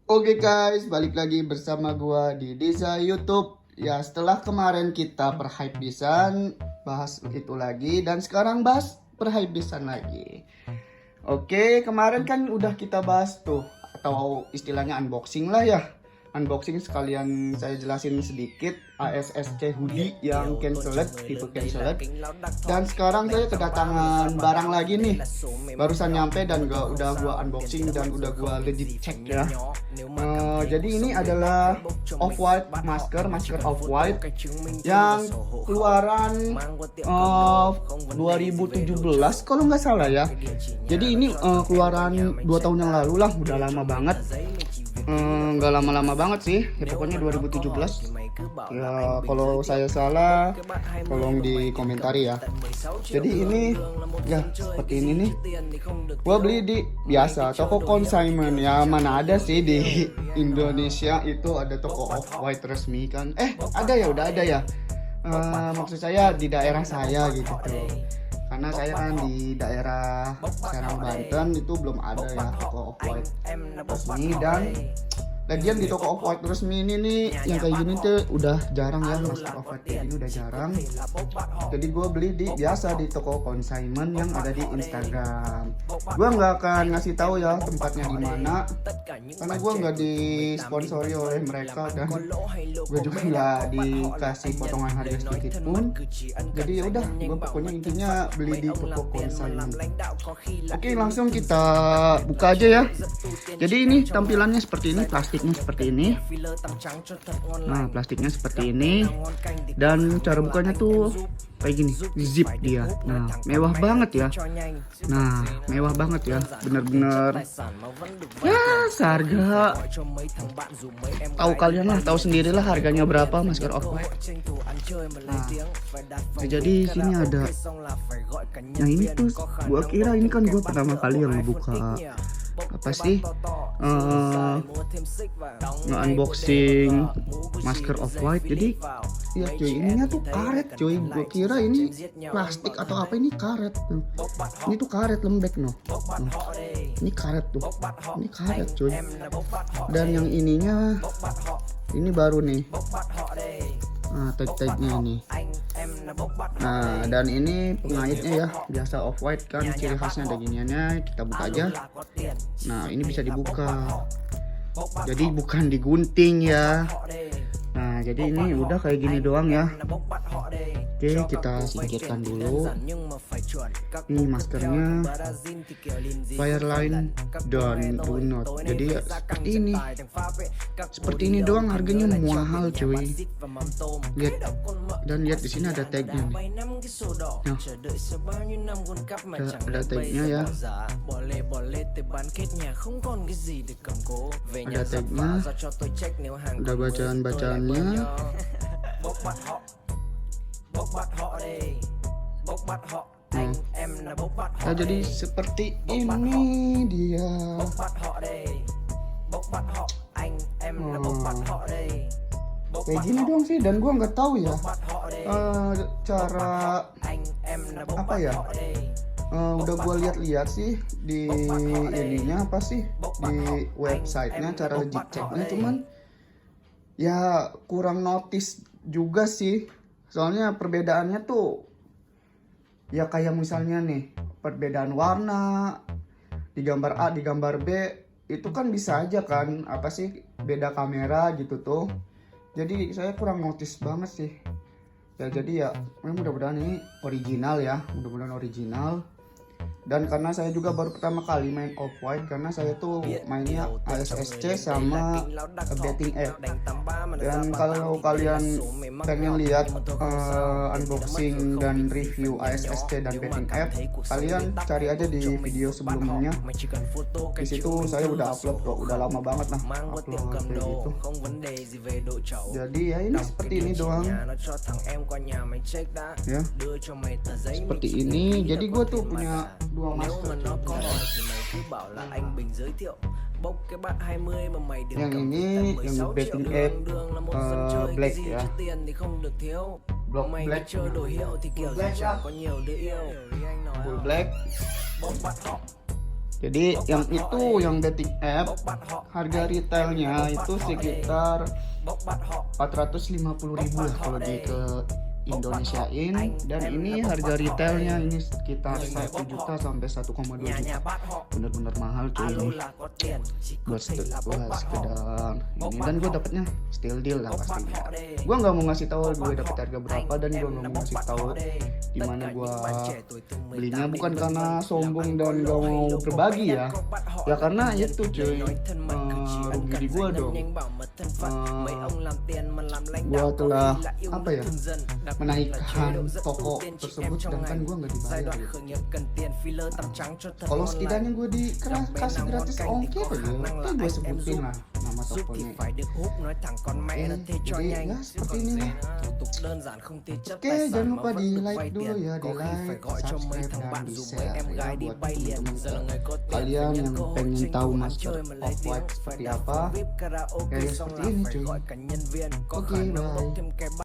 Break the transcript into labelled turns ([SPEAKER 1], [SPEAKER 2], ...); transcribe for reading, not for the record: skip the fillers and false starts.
[SPEAKER 1] Oke guys, balik lagi bersama gua di Desa YouTube. Ya, setelah kemarin kita perhypebisan, bahas itu lagi, dan sekarang bahas perhypebisan lagi. Oke, kemarin kan udah kita bahas tuh, atau istilahnya unboxing lah ya. Unboxing sekalian saya jelasin sedikit ASSC hoodie yang canceled, tipe canceled. Dan sekarang saya kedatangan barang lagi nih. Barusan nyampe dan udah gua unboxing dan udah gua legit cek ya. Jadi ini adalah off-white masker off-white yang keluaran 2017 kalau nggak salah ya. Jadi ini keluaran 2 tahun yang lalu lah, udah lama banget. Nggak lama-lama banget sih ya, pokoknya 2017 ya. Kalau saya salah tolong dikomentari ya. Jadi ini ya seperti ini nih, gua beli di biasa toko consignment ya. Mana ada sih di Indonesia itu ada toko off-white resmi kan. Ada ya, udah ada ya. Maksud saya di daerah saya gitu tuh. Karena saya kan di daerah Serang, Banten, itu belum ada ya toko off-white resmi. Dan lagian di toko off-white resmi ini nih yang kayak gini tuh udah jarang ya, masker off-white kayak gini udah jarang. Jadi gue beli di biasa di toko consignment yang ada di Instagram. Gue nggak akan ngasih tahu ya tempatnya di mana, karena gue nggak disponsori oleh mereka dan gue juga nggak dikasih potongan harga sedikit pun. Jadi ya udah, gue pokoknya intinya beli di toko consignment. Oke, langsung kita buka aja ya. Jadi ini tampilannya seperti ini, plastiknya seperti ini. Nah, plastiknya seperti ini. Dan cara bukanya tuh kayak gini, zip dia. Nah, mewah banget ya. Nah, mewah banget ya, bener-bener ya seharga, tahu kalian lah, tahu sendirilah harganya berapa masker off-white. Nah, jadi sini ada yang ini tuh, gua kira ini kan gua pertama kali yang ngebuka apa sih, nge-unboxing masker off-white. Jadi ya cuy, ininya tuh karet cuy. Gue kira ini plastik atau apa, ini karet tuh. Ini tuh karet lembek noh. Ini karet tuh. Ini karet cuy. Dan yang ininya ini baru nih. Nah, tag-tagnya ini. Nah, dan ini pengaitnya ya, biasa off-white kan ciri khasnya ada giniannya. Kita buka aja. Nah, ini bisa dibuka. Jadi bukan digunting ya. Nah, jadi ini udah kayak gini doang ya. Oke, kita singkirkan dulu. Ini maskernya Fireline dan Do Not. Jadi ya, seperti ini doang, harganya mahal cuy. Lihat, dan lihat di sini ada tagnya nih. Nah, ada tagnya ya. Ada tagnya, ada bacaan-bacaannya. Nah, jadi seperti ini dia. Kayak gini doang sih, dan gua nggak tahu ya cara apa ya. Udah gua lihat-lihat sih di ininya apa sih, di websitenya, cara legit ceknya, cuman ya kurang notice juga sih. Soalnya perbedaannya tuh ya kayak misalnya nih, perbedaan warna di gambar A di gambar B itu kan bisa aja kan, apa sih, beda kamera gitu tuh. Jadi saya kurang notice banget sih ya. Jadi ya mudah-mudahan ini original ya, mudah-mudahan original. Dan karena saya juga baru pertama kali main off-white, karena saya tuh mainnya ASSC sama betting app. Dan kalau kalian pengen lihat unboxing dan review ASSC dan betting app, kalian cari aja di video sebelumnya. Di situ saya udah upload kok, udah lama banget nah upload kayak gitu. Jadi ya ini seperti ini doang ya, seperti ini. Jadi gue tuh punya dua masker. Yang ini yang betting app black ya, block black, full black. Jadi yang itu yang dating app harga retailnya itu sekitar 450.000 lah kalau di ke Indonesiain, dan ini harga retailnya ini sekitar 1 juta sampai 1,2 juta. Bener-bener mahal cuy ini buat sekedar ini, dan gue dapetnya still deal lah pastinya. Gue nggak mau ngasih tahu gue dapet harga berapa, dan gue nggak mau ngasih tahu di mana gue belinya, bukan karena sombong dan gak mau berbagi ya karena itu cuy, rugi di gue dong. Gue telah apa ya, menaikkan toko tersebut sedangkan gue nggak dibayar gitu. Kalau setidaknya gue dikasih gratis ongkir ya gue sebutin lah nama tokonya. Jadi ya seperti ini lah. Oke, jangan lupa di like dulu ya, di like, subscribe, dan di share ya buat teman-teman kalian yang pengen tahu Master of Wax seperti apa. Kayak seperti ini cuy. Oke, bye.